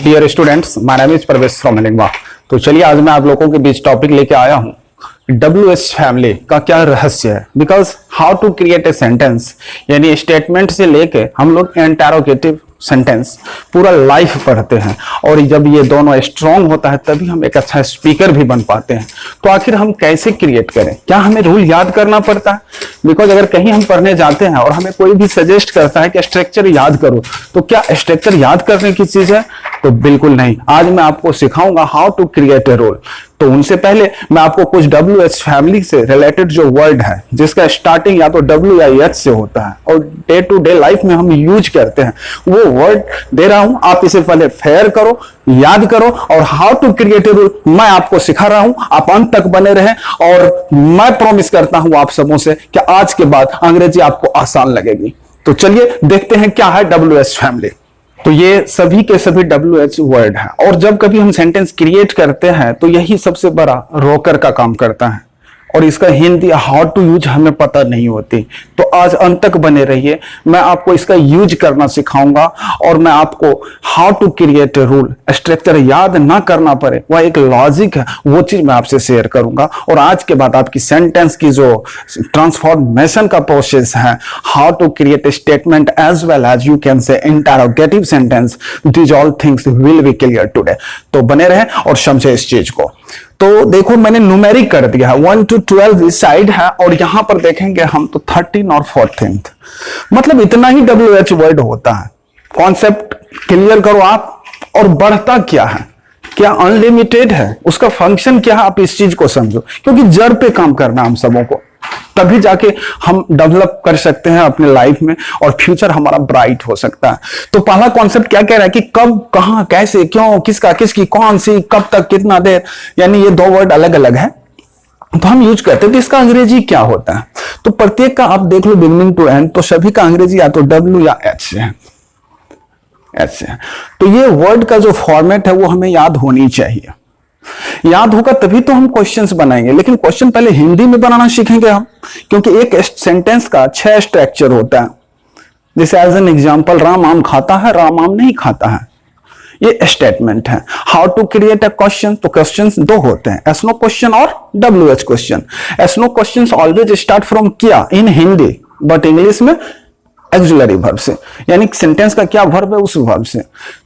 Dear students, my name is Pravesh from Lingua. तो चलिए आज मैं आप लोगों के बीच टॉपिक लेके आया हूँ WH फैमिली का क्या रहस्य है। Because how to create a sentence, यानी स्टेटमेंट से लेके हम लोग इंटरोगेटिव सेंटेंस पूरा लाइफ पढ़ते हैं, और जब ये दोनों स्ट्रांग होता है तभी हम एक अच्छा स्पीकर भी बन पाते हैं। तो आखिर हम कैसे क्रिएट करें? क्या हमें रूल याद करना पड़ता है? बिकॉज अगर कहीं हम पढ़ने जाते हैं और हमें कोई भी सजेस्ट करता है कि स्ट्रक्चर याद करो, तो क्या स्ट्रक्चर याद करने की चीज है? तो बिल्कुल नहीं। आज मैं आपको सिखाऊंगा how to create a role. तो उनसे पहले मैं आपको कुछ WH फैमिली से रिलेटेड जो वर्ड है जिसका स्टार्टिंग या तो W या H से होता है और डे टू डे लाइफ में हम यूज करते हैं, वो वर्ड दे रहा हूं। आप इसे पहले फेयर करो, याद करो, और how to create a rule मैं आपको सिखा रहा हूं। आप अंत तक बने रहें और मैं प्रॉमिस करता हूं आप सबों से कि आज के बाद अंग्रेजी आपको आसान लगेगी। तो चलिए देखते हैं क्या है WH फैमिली। तो ये सभी के सभी WH वर्ड है, और जब कभी हम सेंटेंस क्रिएट करते हैं तो यही सबसे बड़ा रोकर का काम करता है, और इसका हिंदी हाउ टू यूज हमें पता नहीं होती। तो आज अंत तक बने रहिए, मैं आपको इसका यूज करना सिखाऊंगा, और मैं आपको how to create a rule, structure याद ना करना पड़े, वह एक लॉजिक है, वो चीज मैं आपसे शेयर करूंगा। और आज के बाद आपकी सेंटेंस की जो ट्रांसफॉर्मेशन का प्रोसेस है, how to create a statement as well as you can say interrogative sentence, this all things will be clear today. तो बने रहे और समझे इस चीज को। तो देखो मैंने न्यूमेरिक कर दिया है, 1 to 12 इस साइड है, और यहां पर देखेंगे हम तो 13 और 14। मतलब इतना ही WH वर्ड होता है। कॉन्सेप्ट क्लियर करो आप। और बढ़ता क्या है, क्या अनलिमिटेड है, उसका फंक्शन क्या है, आप इस चीज को समझो, क्योंकि जड़ पे काम करना हम सबों को, तभी जाके हम डेवलप कर सकते हैं अपने लाइफ में, और फ्यूचर हमारा ब्राइट हो सकता है। तो पहला कॉन्सेप्ट क्या कह रहा है कि कब, कहां, कैसे, क्यों, किसका, किसकी, कौन सी, कब तक, कितना देर, यानी ये दो वर्ड अलग अलग है तो हम यूज करते हैं। तो इसका अंग्रेजी क्या होता है? तो प्रत्येक का आप देख लो बिगिनिंग टू एंड, तो सभी का अंग्रेजी या तो W या H से है, H से है। तो ये वर्ड का जो फॉर्मेट है वो हमें याद होनी चाहिए। याद होगा तभी तो हम क्वेश्चंस बनाएंगे, लेकिन क्वेश्चन पहले हिंदी में बनाना सीखेंगे हम, क्योंकि एक सेंटेंस का 6 स्ट्रक्चर होता है। जैसे एज एन एग्जांपल, राम आम खाता है, राम आम नहीं खाता है, ये स्टेटमेंट है। How to create a question, तो क्वेश्चंस दो होते हैं, एस नो क्वेश्चन और WH question. Yes no question always start from क्या इन हिंदी, बट इंग्लिश में ऑक्सिलरी वर्ब से, यानी सेंटेंस का क्या वर्ब है उस वर्ब से।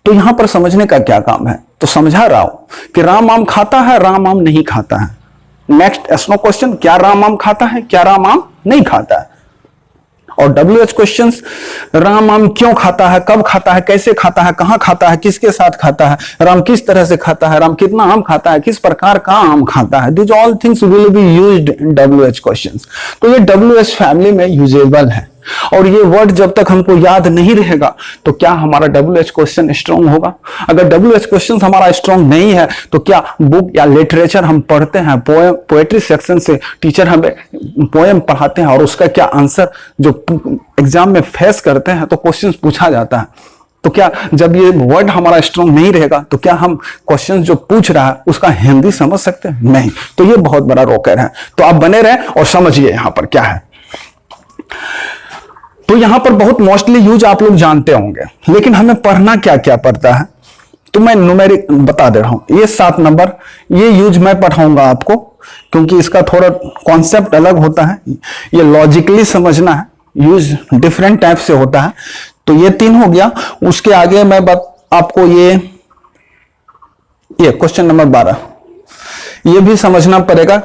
तो यहां पर समझने का क्या काम है, तो समझा रहा हूं कि राम आम खाता है, राम आम नहीं खाता है। नेक्स्ट एस नो क्वेश्चन, क्या राम आम खाता है, क्या राम आम नहीं खाता है। और WH क्वेश्चंस, राम आम क्यों खाता है, कब खाता है, कैसे खाता है, कहां खाता है, किसके साथ खाता है, राम किस तरह से खाता है, राम कितना आम खाता है, किस प्रकार का आम खाता है। This all things will be used in WH questions. तो ये WH फैमिली में यूजेबल है, और ये वर्ड जब तक हमको याद नहीं रहेगा तो क्या हमारा WH क्वेश्चन स्ट्रांग होगा? अगर WH क्वेश्चन हमारा स्ट्रांग नहीं है तो क्या बुक या लिटरेचर हम पढ़ते हैं, पोएट्री सेक्शन से टीचर हमें पोएम पढ़ाते हैं, और उसका क्या आंसर जो एग्जाम में फेस करते हैं तो क्वेश्चन पूछा जाता है, तो क्या जब ये वर्ड हमारा स्ट्रांग नहीं रहेगा तो क्या हम क्वेश्चन जो पूछ रहा है उसका हिंदी समझ सकते हैं? नहीं। तो ये बहुत बड़ा रोकर है। तो आप बने रहें और समझिए यहां पर क्या है। तो यहां पर बहुत मोस्टली यूज आप लोग जानते होंगे, लेकिन हमें पढ़ना क्या क्या पड़ता है, तो मैं न्यूमेरिक बता दे रहा हूं। ये 7 नंबर, ये यूज मैं पढ़ाऊंगा आपको, क्योंकि इसका थोड़ा कॉन्सेप्ट अलग होता है, ये लॉजिकली समझना है, यूज डिफरेंट टाइप से होता है। तो ये 3 हो गया। उसके आगे मैं आपको ये क्वेश्चन नंबर 12, ये भी समझना पड़ेगा,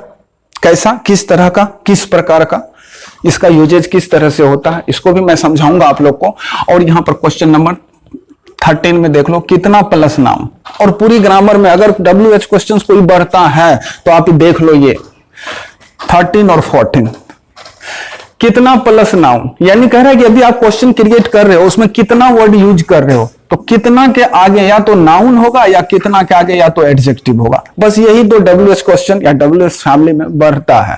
कैसा, किस तरह का, किस प्रकार का, इसका यूजेज किस तरह से होता है, इसको भी मैं समझाऊंगा आप लोग को। और यहां पर क्वेश्चन नंबर 13 में देख लो, कितना प्लस नाउन। और पूरी ग्रामर में अगर WH क्वेश्चंस कोई बढ़ता है तो आप देख लो, ये 13 और 14, कितना प्लस नाउन, यानी कह रहा है कि यदि आप क्वेश्चन क्रिएट कर रहे हो उसमें कितना वर्ड यूज कर रहे हो, तो कितना के आगे या तो नाउन होगा या कितना के आगे या तो एडजेक्टिव होगा। बस यही दो WH क्वेश्चन या WH फैमिली में बढ़ता है।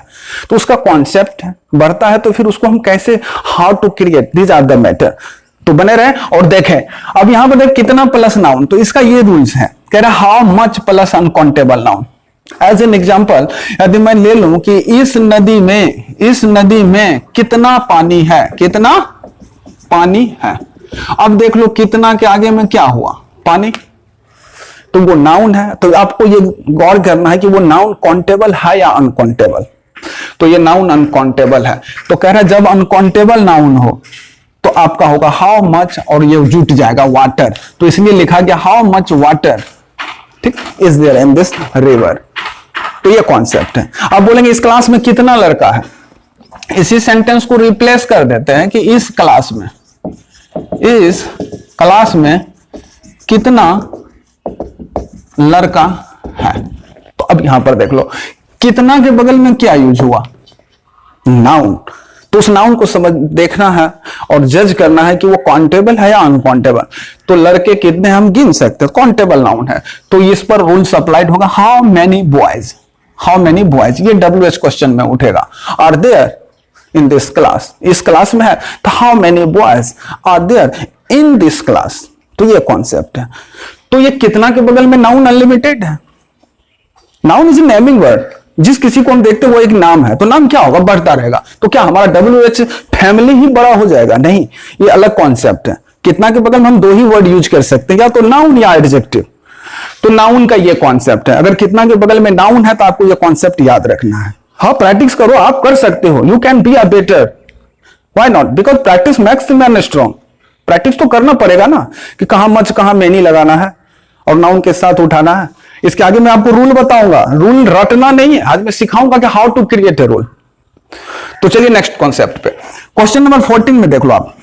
तो उसका कॉन्सेप्ट है, बढ़ता है, तो फिर उसको हम कैसे, how to create, these are the matter. तो बने रहे और देखें। अब यहां पर देख कितना प्लस नाउन, तो इसका ये रूल्स है, कह रहा है how much plus uncountable noun. As an example, यदि मैं ले लूं कि इस नदी में कितना पानी है, कितना पानी है। अब देख लो कितना के आगे में क्या हुआ, पानी। तो वो नाउन है, तो आपको ये गौर करना है कि वो नाउन काउंटेबल है या अनकाउंटेबल। तो ये नाउन अनकाउंटेबल है। तो कह रहा है जब अनकाउंटेबल नाउन हो तो आपका होगा हाउ मच, और ये जुट जाएगा वाटर, तो इसलिए लिखा गया हाउ मच वाटर, ठीक, is there in this river. तो ये कॉन्सेप्ट है। अब बोलेंगे इस क्लास में कितना लड़का है, इसी सेंटेंस को रिप्लेस कर देते हैं कि इस क्लास में कितना लड़का है। तो अब यहां पर देख लो, कितना के बगल में क्या यूज हुआ, नाउन। तो उस नाउन को समझ देखना है और जज करना है कि वो काउंटेबल है या अनकाउंटेबल। तो लड़के कितने हम गिन सकते हैं, काउंटेबल नाउन है, तो इस पर रूल्स अप्लाइड होगा। हाउ मेनी बॉयज, ये WH क्वेश्चन में उठेगा। Are there in this class, इस क्लास में है तो how many boys are there in this class. तो ये कॉन्सेप्ट है। तो ये कितना के बगल में नाउन अनलिमिटेड है। Noun is a naming word, जिस किसी को हम देखते वो एक नाम है, तो नाम क्या होगा, बढ़ता रहेगा। तो क्या हमारा WH फैमिली ही बड़ा हो जाएगा, नहीं, ये अलग कॉन्सेप्ट है। कितना के बगल में हम दो ही वर्ड यूज कर सकते हैं, या तो नाउन या एडजेक्टिव। तो नाउन का ये कॉन्सेप्ट है। अगर कितना के बगल में नाउन है तो आपको ये कॉन्सेप्ट याद रखना है। हाँ, प्रैक्टिस करो, आप कर सकते हो, you can be a better, why not, because practice makes the man strong. Practice तो करना पड़ेगा ना, कि कहां मच कहां मैनी लगाना है और नाउन के साथ उठाना है। इसके आगे मैं आपको रूल बताऊंगा, रूल रटना नहीं है, आज मैं सिखाऊंगा कि how to create a rule. तो चलिए नेक्स्ट कॉन्सेप्ट पे, क्वेश्चन नंबर 14 में देख लो आप,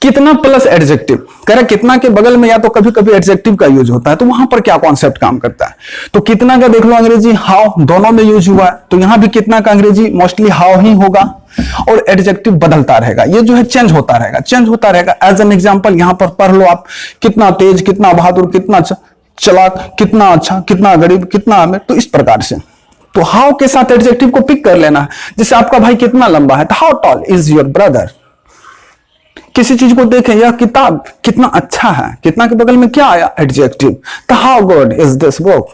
कितना प्लस एडजेक्टिव। कह रहा कितना के बगल में या तो कभी कभी एडजेक्टिव का यूज होता है, तो वहां पर क्या कॉन्सेप्ट काम करता है। तो कितना का देख लो अंग्रेजी हाउ, दोनों में यूज हुआ है, तो यहां भी कितना का अंग्रेजी मोस्टली हाउ ही होगा, और एडजेक्टिव बदलता रहेगा, ये जो है चेंज होता रहेगा। एज एन एग्जांपल यहां पर पढ़ लो आप, कितना तेज, कितना बहादुर, कितना चालाक, कितना अच्छा, कितना गरीब, कितना अमीर, तो इस प्रकार से। तो हाउ के साथ एडजेक्टिव को पिक कर लेना है। जैसे आपका भाई कितना लंबा है, तो how tall is your brother. किसी चीज को देखें, यह किताब कितना अच्छा है, कितना के बगल में क्या आया, एडजेक्टिव। तो how good is this book.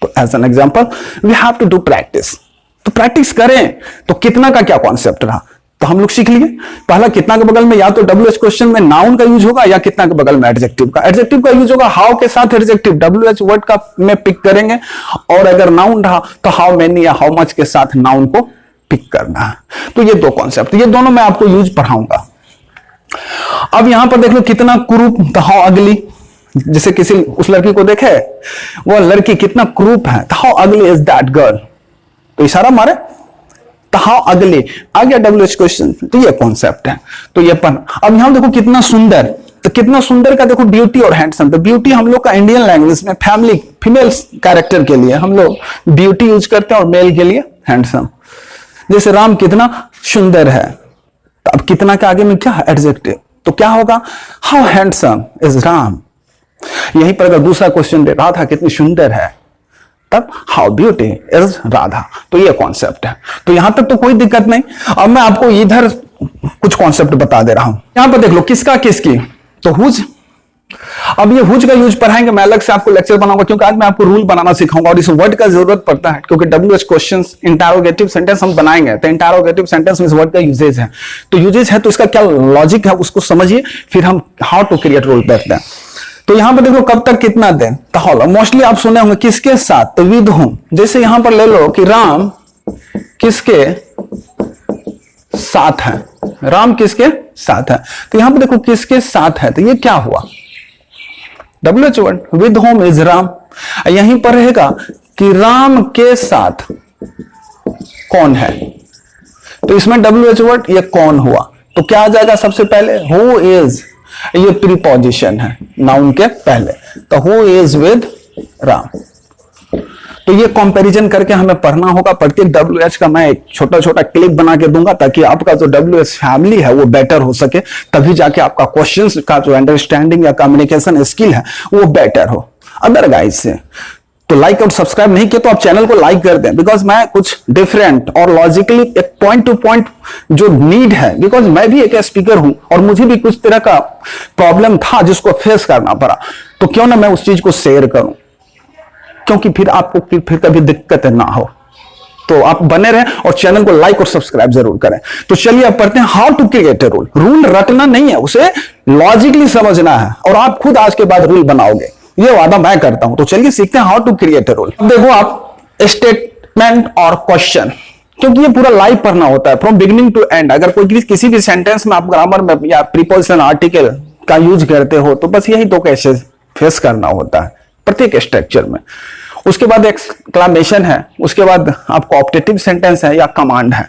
तो as an example we have to do practice. तो प्रैक्टिस करें। तो कितना का क्या कॉन्सेप्ट रहा, तो हम लोग सीख लिए। पहला, कितना के बगल में या तो WH क्वेश्चन में नाउन का यूज होगा, या कितना के बगल में एडजेक्टिव का। एडजेक्टिव का यूज होगा हाउ के साथ एडजेक्टिव WH वर्ड का में पिक करेंगे, और अगर नाउन रहा तो हाउ मेनी या हाउ मच के साथ नाउन को पिक करना है। तो ये दो कॉन्सेप्ट, ये दोनों मैं आपको यूज पढ़ाऊंगा। अब यहां पर देख लो, कितना क्रूप, तो हाउ अगली। जैसे किसी उस लड़की को देखे, वो लड़की कितना क्रूप है, तो हाउ अगली इज दैट गर्ल। तो इशारा मारे, तो हाउ अगली आ गया WH क्वेश्चन। तो ये कॉन्सेप्ट है। तो ये पढ़। अब यहां देखो कितना सुंदर, तो कितना सुंदर का देखो ब्यूटी और हैंडसम। तो ब्यूटी हम लोग का इंडियन लैंग्वेज में फैमिली फीमेल कैरेक्टर के लिए हम लोग ब्यूटी यूज करते हैं, और मेल के लिए हैंडसम। जैसे राम कितना सुंदर है, तो अब कितना के आगे में क्या है, एडजेक्टिव। तो क्या होगा, हाउ हैंडसम इज राम। यहीं पर अगर दूसरा क्वेश्चन दे, राधा कितनी सुंदर है, तब हाउ ब्यूटी इज राधा। तो ये कॉन्सेप्ट है। तो यहां तक तो कोई दिक्कत नहीं। अब मैं आपको इधर कुछ कॉन्सेप्ट बता दे रहा हूं। यहां पर देख लो, किसका किसकी, तो हुज। अब ये हुज का यूज पढ़ाएंगे, मैं अलग से आपको लेक्चर बनाऊंगा, क्योंकि आज मैं आपको रूल बनाना सिखाऊंगा, और इस वर्ड का जरूरत पड़ता है, क्योंकि WH क्वेश्चंस इंटरोगेटिव सेंटेंस हम बनाएंगे, तो इंटरोगेटिव सेंटेंस में इस वर्ड का यूजेज है। तो यूजेज है तो इसका क्या लॉजिक है उसको समझिए, फिर हम हाउ टू क्रिएट रूल देखते हैं। तो यहां पर देखो, कब तक कितना दें, तो हाउ। मोस्टली आप सुने होंगे किसके साथ, तो विद होम। जैसे यहां पर ले लो कि राम किसके साथ है, राम किसके साथ है। तो यहां पर देखो किसके साथ है, तो ये क्या हुआ, WH word, with home is Ram. यहीं पर रहेगा कि राम के साथ कौन है, तो इसमें WH वर्ड ये कौन हुआ। तो क्या आ जाएगा, सबसे पहले हु इज, ये प्रीपोजिशन है नाउन के पहले, तो हु इज विद राम। तो ये कंपैरिजन करके हमें पढ़ना होगा। प्रत्येक WH का मैं एक छोटा छोटा क्लिप बना के दूंगा, ताकि आपका जो WH फैमिली है वो बेटर हो सके, तभी जाके आपका क्वेश्चंस का जो अंडरस्टैंडिंग या कम्युनिकेशन स्किल है वो बेटर हो। अदर गाइज से तो लाइक और सब्सक्राइब नहीं किया तो आप चैनल को लाइक कर दें, बिकॉज मैं कुछ डिफरेंट और लॉजिकली एक पॉइंट टू पॉइंट जो नीड है, बिकॉज मैं भी एक स्पीकर हूं और मुझे भी कुछ तरह का प्रॉब्लम था जिसको फेस करना पड़ा, तो क्यों ना मैं उस चीज को शेयर करूं, क्योंकि फिर आपको फिर कभी दिक्कत ना हो। तो आप बने रहें और चैनल को लाइक और सब्सक्राइब जरूर करें। तो चलिए अब पढ़ते हैं how to create a rule. Rule रटना नहीं है, उसे लॉजिकली समझना है, और आप खुद आज के बाद रूल बनाओगे। ये वादा मैं करता हूं। तो चलिए सीखते हैं how to create a rule. देखो आप स्टेटमेंट और क्वेश्चन, क्योंकि ये पूरा लाइव पढ़ना होता है फ्रॉम बिगिनिंग टू एंड। अगर कोई किसी भी सेंटेंस में आप ग्रामर में या प्रीपोजिशन आर्टिकल का यूज करते हो तो बस यही दो केसेस फेस करना होता है प्रत्येक स्ट्रक्चर में। उसके बाद एक्सक्लेमेशन है, उसके बाद आपको ऑप्टेटिव सेंटेंस है या कमांड है।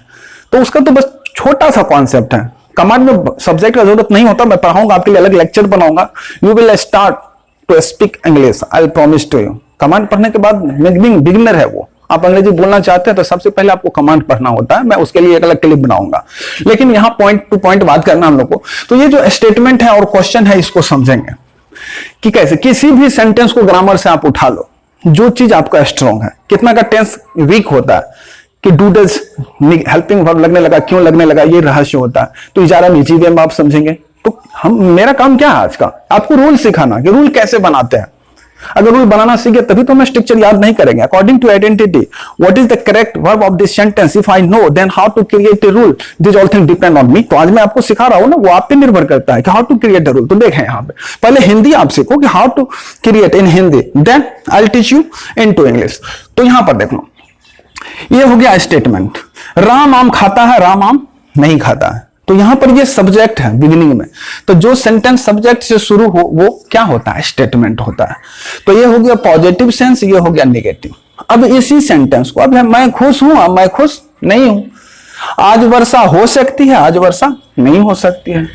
तो उसका तो बस छोटा सा कॉन्सेप्ट है। कमांड में सब्जेक्ट का जरूरत नहीं होता, मैं पढ़ाऊंगा आपके लिए, अलग लेक्चर बनाऊंगा। You will start to speak English, I promise to you. Command पढ़ने के बाद बिगिनर है वो, आप अंग्रेजी बोलना चाहते हैं तो सबसे पहले आपको कमांड पढ़ना होता है। मैं उसके लिए एक अलग क्लिप बनाऊंगा, लेकिन यहां पॉइंट टू पॉइंट बात करना हम लोग को। तो ये जो स्टेटमेंट है और क्वेश्चन है, इसको समझेंगे कि कैसे किसी भी सेंटेंस को ग्रामर से आप उठा लो। जो चीज आपका स्ट्रॉन्ग है, कितना का टेंस वीक होता है कि डू डज हेल्पिंग वर्ब लगने लगा, क्यों लगने लगा, ये रहस्य होता है। तो इजारा निजी वे में आप समझेंगे। तो मेरा काम क्या है आज का, आपको रूल सिखाना कि रूल कैसे बनाते हैं। अगर रूल बनाना सीखे तभी तो हम स्ट्रक्चर याद नहीं करेंगे। According to identity, what is the correct verb of this sentence, if I know then how to create a rule, this all thing depend on me. तो आज मैं आपको सिखा रहा हूं ना, वो आप पे निर्भर करता है कि how to create a rule. तो देखें यहाँ पे पहले हिंदी आप सीखो कि how to create in Hindi, then I will teach you in to English. तो यहां पर देख लो, ये हो गया स्टेटमेंट। राम आम खाता है, राम आम नहीं खाता है। तो यहां पर ये सब्जेक्ट है बिगिनिंग में, तो जो सेंटेंस सब्जेक्ट से शुरू हो वो क्या होता है, स्टेटमेंट होता है। तो ये हो गया पॉजिटिव सेंस, ये हो गया नेगेटिव। अब इसी सेंटेंस को, अब मैं खुश हूं, अब मैं खुश नहीं हूं, आज वर्षा हो सकती है, आज वर्षा नहीं हो सकती है,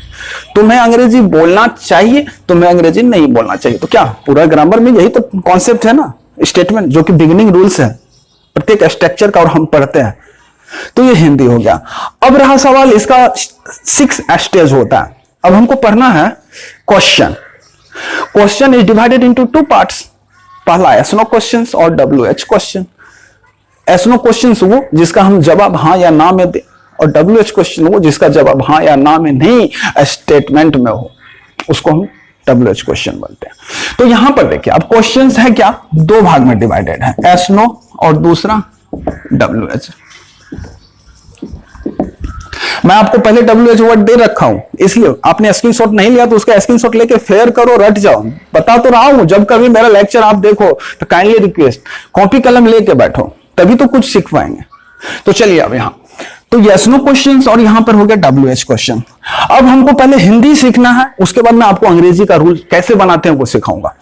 तुम्हें अंग्रेजी बोलना चाहिए, तुम्हें अंग्रेजी नहीं बोलना चाहिए। तो क्या पूरा ग्रामर में यही तो कॉन्सेप्ट है ना, स्टेटमेंट, जो कि बिगिनिंग रूल्स है प्रत्येक स्ट्रक्चर का और हम पढ़ते हैं। तो ये हिंदी हो गया। अब रहा सवाल, इसका 6 स्टेज होता है। अब हमको पढ़ना है question. Question is divided into 2 parts. पहला एस नो क्वेश्चन और WH question. Yes no question वो जिसका हम जवाब हाँ या ना में दे, और WH क्वेश्चन वो जिसका जवाब हाँ या ना में नहीं, स्टेटमेंट में हो, उसको हम WH क्वेश्चन बोलते हैं। तो यहां पर देखिए, अब क्वेश्चन है क्या, 2 भाग में डिवाइडेड है, एस नो और दूसरा WH। मैं आपको पहले WH वर्ड दे रखा हूं, इसलिए आपने स्क्रीनशॉट नहीं लिया तो उसका स्क्रीनशॉट लेके फेयर करो, रट जाओ। बता तो रहा हूं, जब कभी मेरा लेक्चर आप देखो तो काइंडली रिक्वेस्ट कॉपी कलम लेके बैठो, तभी तो कुछ सीख पाएंगे। तो चलिए अब यहां तो यस नो क्वेश्चंस और यहां पर हो गया WH क्वेश्चन। अब हमको पहले हिंदी सीखना है, उसके बाद मैं आपको अंग्रेजी का रूल कैसे बनाते हैं वो सिखाऊंगा।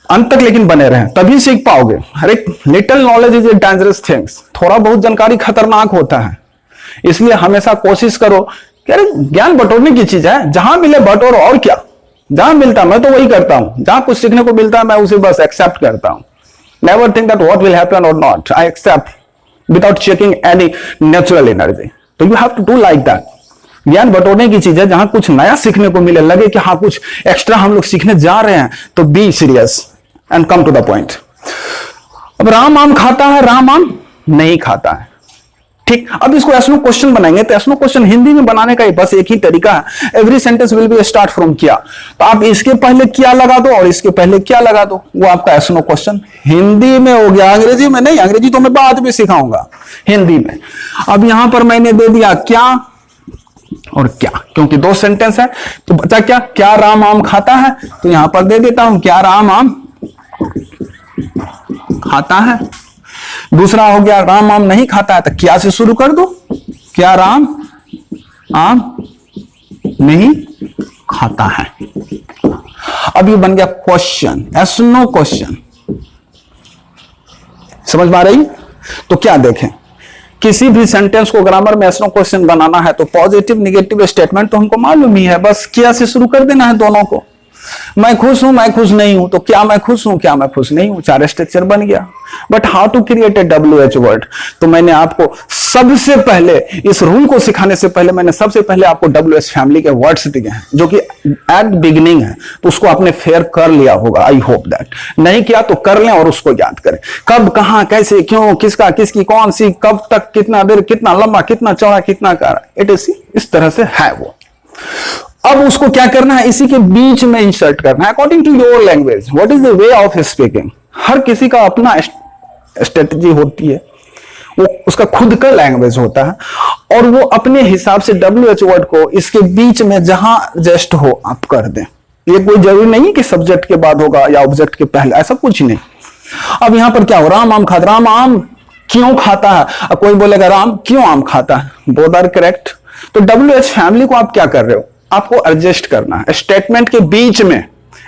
अंत तक लेकिन बने रहें, तभी सीख पाओगे। हर एक little knowledge is a dangerous things, थोड़ा बहुत जानकारी खतरनाक होता है, इसलिए हमेशा कोशिश करो कि अरे ज्ञान बटोरने की चीज है, जहां मिले बटोरो, और क्या। जहां मिलता मैं तो वही करता हूं, जहां कुछ सीखने को मिलता है मैं उसे बस एक्सेप्ट करता हूं। Never think that what will happen or not, I accept without checking any natural energy. तो you have to do like that. ज्ञान बटोरने की चीज है, जहां कुछ नया सीखने को मिले, लगे कि हाँ कुछ एक्स्ट्रा हम लोग सीखने जा रहे हैं, तो be serious and come to the point. अब राम आम खाता है, राम आम नहीं खाता है, ठीक। अब इसको एसनो क्वेश्चन बनाएंगे, तो एसनो क्वेश्चन हिंदी में बनाने का ही बस एक ही तरीका है, every sentence will be start from क्या। तो आप इसके पहले क्या लगा दो और इसके पहले क्या लगा दो, वो आपका एसनो क्वेश्चन हिंदी में हो गया, अंग्रेजी में नहीं। अंग्रेजी तो मैं बाद में सिखाऊंगा, हिंदी में। अब यहां पर मैंने दे दिया क्या और क्या, क्योंकि 2 सेंटेंस है। तो बचा क्या राम आम खाता है, तो यहां पर दे देता हूं क्या राम आम खाता है। दूसरा हो गया राम आम नहीं खाता है, तो क्या से शुरू कर दो, क्या राम आम नहीं खाता है। अब ये बन गया क्वेश्चन, एस नो क्वेश्चन। समझ में आ रही। तो क्या देखें, किसी भी सेंटेंस को ग्रामर में एस नो क्वेश्चन बनाना है तो पॉजिटिव निगेटिव स्टेटमेंट तो हमको मालूम ही है, बस क्या से शुरू कर देना है दोनों को। मैं खुश हूं, मैं खुश नहीं हूं, तो क्या मैं खुश हूं, क्या मैं खुश नहीं हूं, 4 स्ट्रक्चर बन गया। But how to create a WH word, तो मैंने आपको सबसे पहले इस रूल को सिखाने से पहले मैंने सबसे पहले आपको WH फैमिली के वर्ड्स दिए हैं, जो कि एट बिगिनिंग है, तो उसको आपने फेयर कर लिया होगा। आई होप दैट, नहीं किया तो कर लें और उसको याद करें, कब कहां कैसे क्यों किसका किसकी कौन सी कब तक कितना देर कितना लंबा कितना चौड़ा कितना कर, इट इस तरह से है वो। अब उसको क्या करना है, इसी के बीच में इंसर्ट करना है according to your language, what is the way of speaking. हर किसी का अपना स्ट्रेटजी होती है, वो उसका खुद का लैंग्वेज होता है, और वो अपने हिसाब से WH वर्ड को इसके बीच में जहां जस्ट हो आप कर दें। ये कोई जरूरी नहीं कि सब्जेक्ट के बाद होगा या ऑब्जेक्ट के पहले, ऐसा कुछ नहीं। अब यहां पर क्या हो, राम आम खाता, राम आम क्यों खाता है? अब कोई बोलेगा राम क्यों आम खाता है, बोथ आर करेक्ट। तो WH फैमिली को आप क्या कर रहे हो, आपको एडजस्ट करना है स्टेटमेंट के बीच में।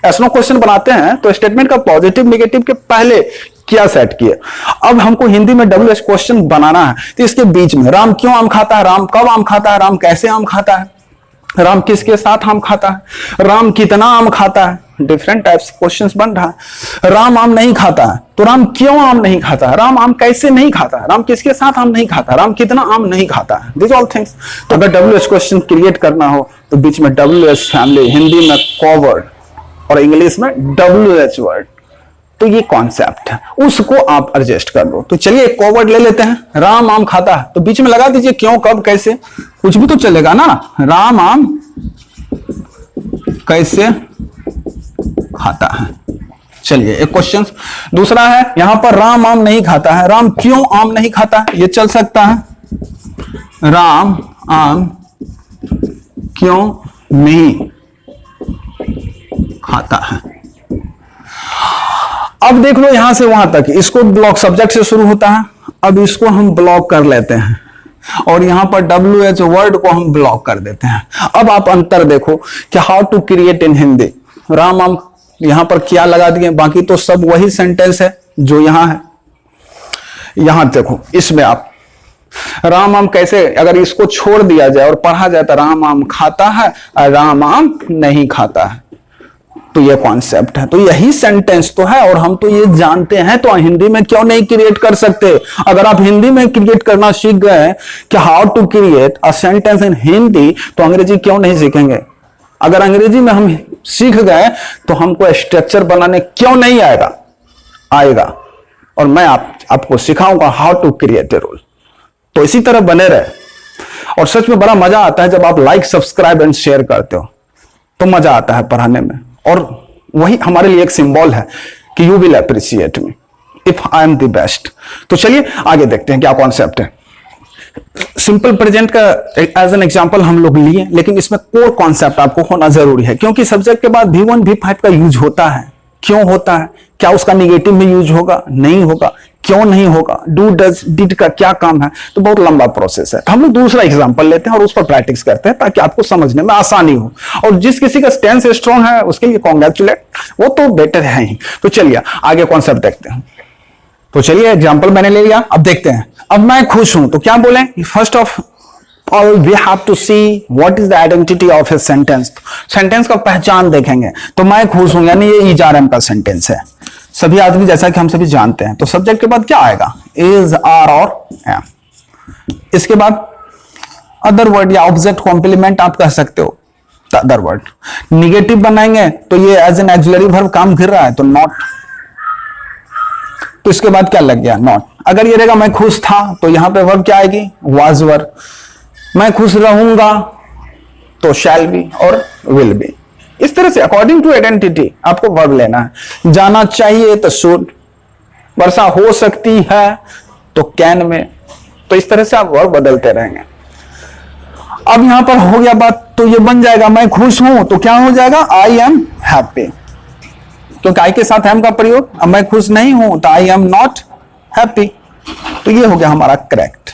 ऐसा क्वेश्चन बनाते हैं तो स्टेटमेंट का पॉजिटिव नेगेटिव के पहले क्या सेट किए। अब हमको हिंदी में WH क्वेश्चन बनाना है तो इसके बीच में राम क्यों आम खाता है, राम कब आम खाता है, राम कैसे आम खाता है, राम किसके साथ आम खाता है, राम कितना आम खाता है, डिफरेंट टाइप्स क्वेश्चंस बन रहा है। राम आम नहीं खाता है तो राम क्यों आम नहीं खाता है, राम आम कैसे नहीं खाता है, राम किसके साथ आम नहीं खाता, राम कितना आम नहीं खाता है, दिस ऑल थिंग्स। तो अगर WH क्वेश्चन क्रिएट करना हो तो बीच में WH फैमिली, हिंदी में कॉवर्ड और इंग्लिश में WH वर्ड, तो ये कॉन्सेप्ट है, उसको आप एडजस्ट कर लो। तो चलिए एक कॉवर्ड ले लेते हैं, राम आम खाता है, तो बीच में लगा दीजिए क्यों कब कैसे, कुछ भी तो चलेगा ना। राम आम कैसे खाता है। चलिए एक क्वेश्चन दूसरा है, यहां पर राम आम नहीं खाता है, राम क्यों आम नहीं खाता है, ये चल सकता है, राम आम क्यों नहीं खाता है। अब देख लो यहां से वहां तक, इसको ब्लॉक सब्जेक्ट से शुरू होता है, अब इसको हम ब्लॉक कर लेते हैं और यहां पर WH वर्ड को हम ब्लॉक कर देते हैं। अब आप अंतर देखो कि how to create in Hindi, Ram आम यहां पर क्या लगा दिए, बाकी तो सब वही सेंटेंस है जो यहां है। यहां देखो इसमें आप राम आम कैसे, अगर इसको छोड़ दिया जाए और पढ़ा जाए तो राम आम खाता है और राम आम नहीं खाता है, तो ये कॉन्सेप्ट है, तो यही सेंटेंस तो है और हम तो ये जानते हैं, तो हिंदी में क्यों नहीं क्रिएट कर सकते। अगर आप हिंदी में क्रिएट करना सीख गए कि how to create a sentence in Hindi, तो अंग्रेजी क्यों नहीं सीखेंगे। अगर अंग्रेजी में हम सीख गए तो हमको स्ट्रक्चर बनाने क्यों नहीं आएगा और मैं आपको सिखाऊंगा how to create a rule. तो इसी तरह बने रहे और सच में बड़ा मजा आता है जब आप लाइक सब्सक्राइब एंड शेयर करते हो, तो मजा आता है पढ़ाने में, और वही हमारे लिए एक सिंबल है कि you will appreciate me if I am the best. तो चलिए आगे देखते हैं क्या कॉन्सेप्ट है। सिंपल प्रेजेंट का एज एन एग्जांपल हम लोग लिए, लेकिन इसमें कोर कॉन्सेप्ट आपको होना जरूरी है, क्योंकि सब्जेक्ट के बाद V1 V5 का यूज होता है। क्यों होता है, क्या उसका निगेटिव में यूज होगा, नहीं होगा, क्यों नहीं होगा, डू डज डिड का क्या काम है, तो बहुत लंबा प्रोसेस है। तो हम लोग दूसरा एग्जांपल लेते हैं और उस पर प्रैक्टिस करते हैं ताकि आपको समझने में आसानी हो, और जिस किसी का टेंस स्ट्रॉन्ग है उसके लिए कॉन्ग्रेचुलेट, वो तो बेटर है ही। तो चलिए आगे कॉन्सेप्ट देखते हैं। तो चलिए एग्जांपल मैंने ले लिया, अब देखते हैं। अब मैं खुश हूं तो क्या बोले, first of all we have to see what is the identity of a sentence. Sentence का पहचान देखेंगे, तो मैं खुश हूं यानी ये इज आर एम का सेंटेंस है, सभी आदमी जैसा कि हम सभी जानते हैं। तो सब्जेक्ट के बाद क्या आएगा, इज आर और एम। इसके बाद अदर वर्ड या ऑब्जेक्ट कॉम्प्लीमेंट आप कह सकते हो, अदर वर्ड। निगेटिव बनाएंगे तो ये एज एन एक्सिलरी वर्ब काम कर रहा है, तो नॉट। तो इसके बाद क्या लग गया, नॉट। अगर ये रहेगा मैं खुश था तो यहां पे वर्ब क्या आएगी, वाज वर्ब। मैं खुश रहूंगा तो शैल बी और विल बी। इस तरह से अकॉर्डिंग टू आइडेंटिटी आपको वर्ब लेना है। जाना चाहिए तो शुड, वर्षा हो सकती है तो कैन में। तो इस तरह से आप वर्ब बदलते रहेंगे। अब यहां पर हो गया बात, तो ये बन जाएगा मैं खुश हूं तो क्या हो जाएगा, आई एम हैप्पी, क्योंकि आई के साथ एम का प्रयोग। अब मैं खुश नहीं हूं तो आई एम नॉट हैप्पी। तो ये हो गया हमारा करेक्ट।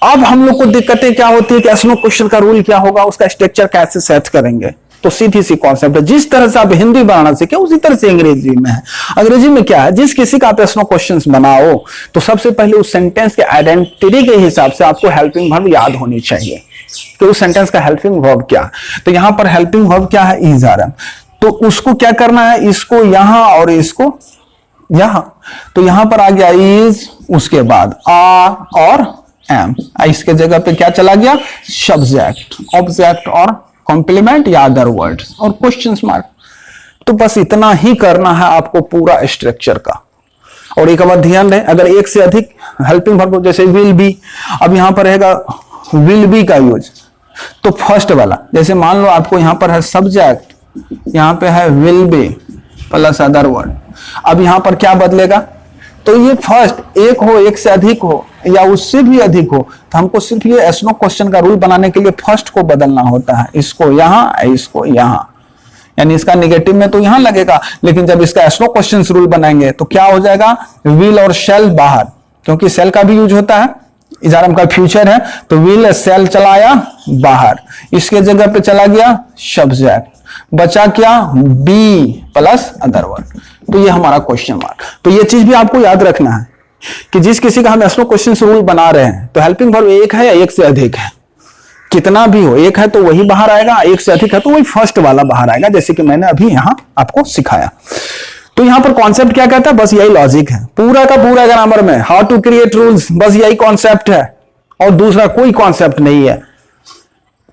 अब हम लोग को दिक्कतें क्या होती है कि एसनो क्वेश्चन का रूल क्या होगा, उसका स्ट्रक्चर कैसे सेट करेंगे। तो सीधी सी कॉन्सेप्ट है, जिस तरह से आप हिंदी बनाना सीखे उसी तरह से अंग्रेजी में है। अंग्रेजी में क्या है, जिस किसी का आप एसनो क्वेश्चंस बनाओ तो सबसे पहले उस सेंटेंस के आइडेंटिटी के हिसाब से आपको हेल्पिंग वर्ब याद होनी चाहिए कि उस सेंटेंस का हेल्पिंग वर्ब क्या। तो यहां पर हेल्पिंग वर्ब क्या है, इज आर एम। तो उसको क्या करना है, इसको यहां और इसको यहां। तो यहां पर आ गया इज, उसके बाद आर और एम। इसके जगह पे क्या चला गया, सब्जेक्ट, ऑब्जेक्ट और कॉम्प्लीमेंट या अदर वर्ड्स और क्वेश्चन मार्क। तो बस इतना ही करना है आपको पूरा स्ट्रक्चर का। और एक बात ध्यान दें, अगर एक से अधिक हेल्पिंग वर्ब जैसे विल बी, अब यहां पर रहेगा विल बी का यूज, तो फर्स्ट वाला जैसे मान लो आपको यहां पर है सब्जेक्ट, यहां पे है will be plus other word. अब यहां पर क्या बदलेगा, तो ये फर्स्ट एक हो, एक से अधिक हो या उससे भी अधिक हो, तो हमको सिर्फ ये एसनो क्वेश्चन का रूल बनाने के लिए फर्स्ट को बदलना होता है। इसको यहां, इसको यहां, यानी इसका निगेटिव में तो यहां लगेगा, लेकिन जब इसका एसनो क्वेश्चन रूल बनाएंगे तो क्या हो जाएगा, विल और शेल बाहर, क्योंकि सेल का भी यूज होता है, इज आर एम का फ्यूचर है, तो विल सेल चलाया बाहर, इसके जगह पे चला गया सब्जेक्ट, बचा क्या, बी प्लस अदर वर्ड। तो ये हमारा क्वेश्चन मार्क। तो ये चीज भी आपको याद रखना है कि जिस किसी का हम एसनो क्वेश्चन रूल बना रहे हैं तो हेल्पिंग वर्ब एक है या एक से अधिक है, कितना भी हो, एक है तो वही बाहर आएगा, एक से अधिक है तो वही फर्स्ट वाला बाहर आएगा, जैसे कि मैंने अभी यहां आपको सिखाया। तो यहां पर कॉन्सेप्ट क्या कहता है, बस यही लॉजिक है पूरा का पूरा ग्रामर में, हाउ टू क्रिएट रूल्स, बस यही कॉन्सेप्ट है और दूसरा कोई कॉन्सेप्ट नहीं है।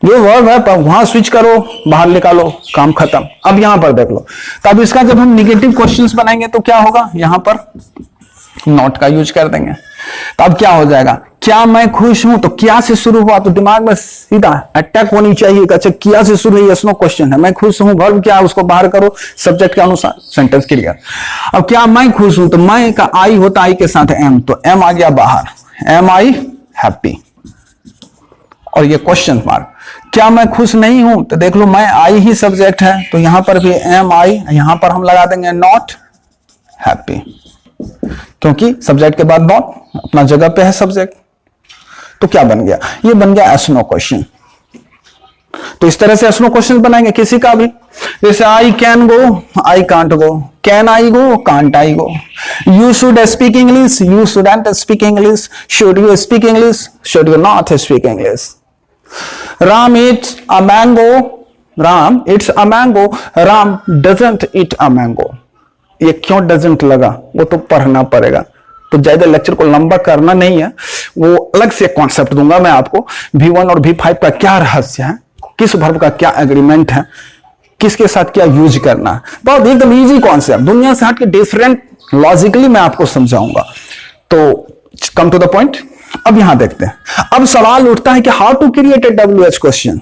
ये वर्ब है, वहां स्विच करो, बाहर निकालो, काम खत्म। अब यहां पर देख लो, तो अब इसका जब हम निगेटिव क्वेश्चंस बनाएंगे तो क्या होगा, यहां पर नॉट का यूज कर देंगे। तो अब क्या हो जाएगा, क्या मैं खुश हूं, तो क्या से शुरू हुआ तो दिमाग में सीधा अटैक होनी चाहिए, अच्छा क्या से शुरू है, यस नो क्वेश्चन है, मैं खुश हूं, वर्ब क्या, उसको बाहर करो, सब्जेक्ट के अनुसार सेंटेंस क्लियर। अब क्या मैं खुश हूं, तो मैं का आई होता आई के साथ एम, तो एम आ गया बाहर, एम आई हैप्पी, और ये क्वेश्चन मार्क। क्या मैं खुश नहीं हूं, तो देख लो मैं आई ही सब्जेक्ट है, तो यहां पर भी एम आई, यहां पर हम लगा देंगे नॉट हैप्पी, क्योंकि सब्जेक्ट के बाद नॉट अपना जगह पे है सब्जेक्ट। तो क्या बन गया, ये बन गया एसनो क्वेश्चन। तो इस तरह से एसनो क्वेश्चन बनाएंगे किसी का भी, जैसे I can go, I can't go, can I go, can't I go, you should speak English, you shouldn't speak English, should you speak English, should you not speak English, Ram Yeats a mango, Ram it's a mango, Ram doesn't eat a mango. ये क्यों doesn't लगा वो तो पढ़ना पड़ेगा, तो ज्यादा lecture को लंबा करना नहीं है, वो अलग से कॉन्सेप्ट दूंगा मैं आपको, V1 और V5 का क्या रहस्य है, किस वर्ब का क्या एग्रीमेंट है, किसके साथ क्या यूज करना है, बहुत एकदम इजी कॉन्सेप्ट, दुनिया से हट के डिफरेंट लॉजिकली मैं आपको समझाऊंगा। तो कम टू द पॉइंट। अब यहां देखते हैं, अब सवाल उठता है कि how to create a WH question.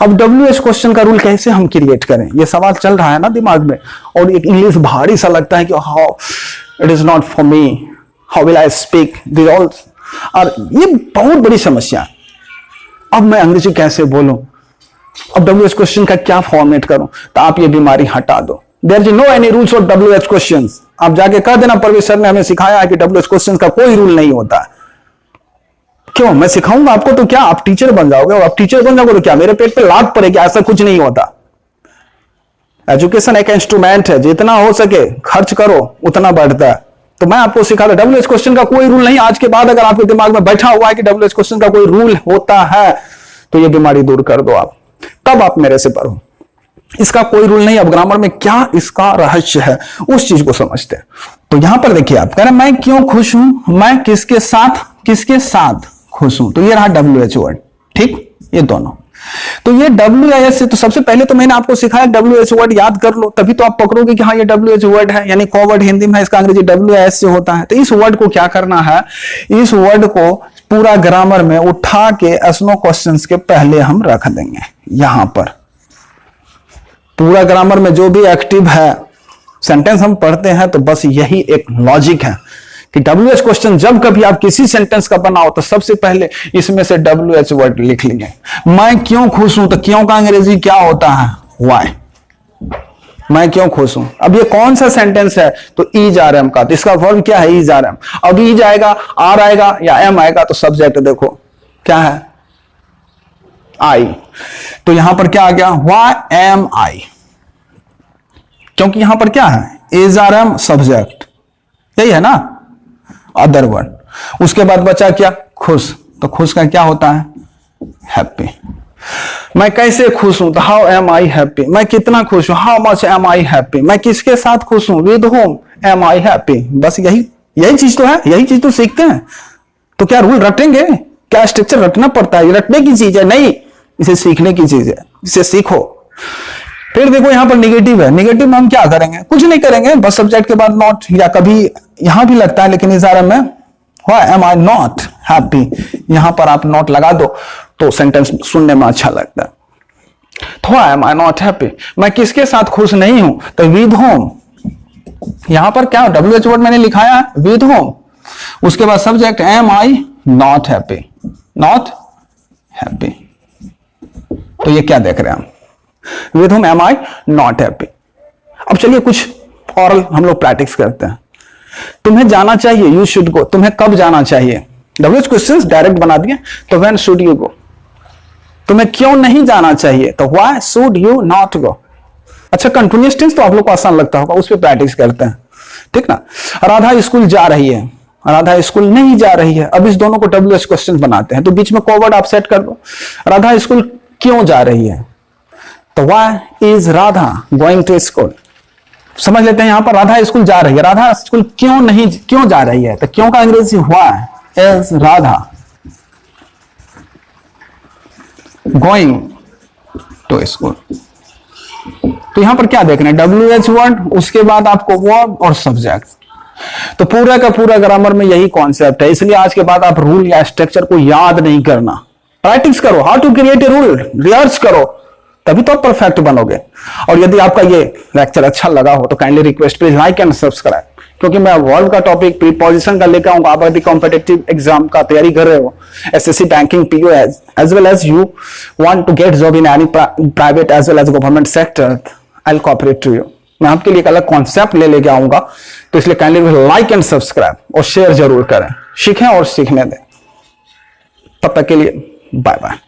अब WH क्वेश्चन का रूल कैसे हम क्रिएट करें, ये सवाल चल रहा है ना दिमाग में, और एक इंग्लिश भारी सा लगता है कि how it is not for me, how will I speak this all, और ये बहुत बड़ी समस्या है। अब मैं अंग्रेजी कैसे बोलूं, अब WH क्वेश्चन का क्या फॉर्मेट करूं, तो आप ये बीमारी हटा दो, there is no any rules for WH questions. आप जाके कह देना परवेश सर ने हमें सिखाया है कि WH क्वेश्चन का कोई रूल नहीं होता है। क्यों, मैं सिखाऊंगा आपको, तो क्या आप टीचर बन जाओगे, और आप टीचर बन जाओगे तो क्या मेरे पेट पे लात पड़ेगी, ऐसा कुछ नहीं होता। एजुकेशन एक इंस्ट्रूमेंट है, जितना हो सके खर्च करो उतना बढ़ता है। तो मैं आपको सिखा रहा हूं WH क्वेश्चन का कोई रूल नहीं। आज के बाद अगर आपके दिमाग में बैठा हुआ है कि WH क्वेश्चन का कोई रूल होता है तो ये बीमारी दूर कर दो आप, तब आप मेरे से पढ़ो। इसका कोई रूल नहीं। अब ग्रामर में क्या इसका रहस्य है उस चीज को समझते हैं। तो यहां पर देखिए, आप कह रहे हैं मैं क्यों खुश हूं, मैं किसके साथ खुश हूं, तो ये रहा WH वर्ड, ठीक, ये दोनों। तो ये WH से, तो सबसे पहले तो मैंने आपको सिखाया WH वर्ड याद कर लो, तभी तो आप पकड़ोगे कि हाँ ये WH वर्ड है, यानी कोवर्ड हिंदी में इसका अंग्रेजी WH से होता है। तो इस वर्ड को क्या करना है, इस वर्ड को पूरा ग्रामर में उठा के एसनो क्वेश्चंस के पहले हम रख देंगे। यहां पर पूरा ग्रामर में जो भी एक्टिव है सेंटेंस हम पढ़ते हैं, तो बस यही एक लॉजिक है कि WH क्वेश्चन जब कभी आप किसी सेंटेंस का बनाओ तो सबसे पहले इसमें से WH वर्ड लिख लेंगे। मैं क्यों खुश हूं, तो क्यों का अंग्रेजी क्या होता है, व्हाई। मैं क्यों खुश हूं, अब ये कौन सा सेंटेंस है, तो इज आर एम का, तो इसका वर्ब क्या है, इज आर एम। अब इज आएगा, आर आएगा या एम आएगा, तो सब्जेक्ट देखो क्या है, आई। तो यहां पर क्या आ गया, व्हाई एम आई, क्योंकि यहां पर क्या है, इज आर एम सब्जेक्ट, यही है ना, अदर वर्ड। उसके बाद बचा क्या, खुश, तो खुश का क्या होता है, हैप्पी। मैं कैसे खुश हूं, तो हाउ एम आई हैप्पी। मैं कितना खुश हूं, how much am I happy. मैं किसके साथ खुश हूं, with whom am I happy. बस यही चीज तो है, यही चीज तो सीखते हैं। तो क्या रूल रटेंगे, क्या स्ट्रक्चर रटना पड़ता है, ये रटने की चीज है नहीं, इसे सीखने की चीज है, इसे सीखो। फिर देखो यहां पर निगेटिव है, निगेटिव में हम क्या करेंगे, कुछ नहीं करेंगे, बस सब्जेक्ट के बाद नॉट, या कभी यहां भी लगता है लेकिन इस में why am I not happy, यहां पर आप नॉट लगा दो तो सेंटेंस सुनने में अच्छा लगता है। तो why am I not happy, मैं किसके साथ खुश नहीं हूं, तो विद होम। यहां पर क्या WH वर्ड मैंने लिखाया है, विद होम। उसके बाद subject am I not happy, not happy. तो ये क्या देख रहे हैं हम, with whom M I not happy. अब चलिए कुछ और हम लोग प्रैक्टिस करते हैं। तुम्हें जाना चाहिए, यू शुड गो, तुम्हें कब जाना चाहिए, डब्ल्यूएच क्वेश्चंस डायरेक्ट बना दिए, तो व्हेन शुड यू गो। तुम्हें क्यों नहीं जाना चाहिए, तो why should you not go. अच्छा, कंटिन्यूअस टेंस तो आप लोग को आसान लगता होगा, उस पर प्रैक्टिस करते हैं, ठीक ना। राधा स्कूल जा रही है, राधा स्कूल नहीं जा रही है। अब इस दोनों को डब्ल्यूएच क्वेश्चन बनाते हैं, तो बीच में कोवर्ड आप सेट कर दो। राधा स्कूल क्यों जा रही है, तो why is Radha going to school. समझ लेते हैं, यहां पर राधा स्कूल जा रही है, राधा स्कूल क्यों जा रही है, तो क्यों का अंग्रेजी why is Radha going to school. तो यहां पर क्या देखना है, डब्ल्यूएच वर्ड, उसके बाद आपको वर्ब और सब्जेक्ट। तो पूरा का पूरा ग्रामर में यही कॉन्सेप्ट है, इसलिए आज के बाद आप रूल या स्ट्रक्चर को याद नहीं करना, प्रैक्टिस करो, how to create a rule, rehearse करो, तभी तो आप परफेक्ट बनोगे। और यदि आपका ये लेक्चर अच्छा लगा हो तो kindly request please like and subscribe, क्योंकि मैं वर्ब का टॉपिक प्रीपोजिशन का लेकर आऊंगा। आप यदि कॉम्पिटिटिव एग्जाम का तैयारी कर रहे हो, SSC banking PO as well as you want to get job in any private as well as government sector, I will cooperate to you. मैं आपके लिए एक अलग कॉन्सेप्ट लेके आऊंगा, तो इसलिए काइंडली लाइक एंड सब्सक्राइब और शेयर जरूर करें, सीखें और सीखने दें। तब तक के लिए बाय बाय।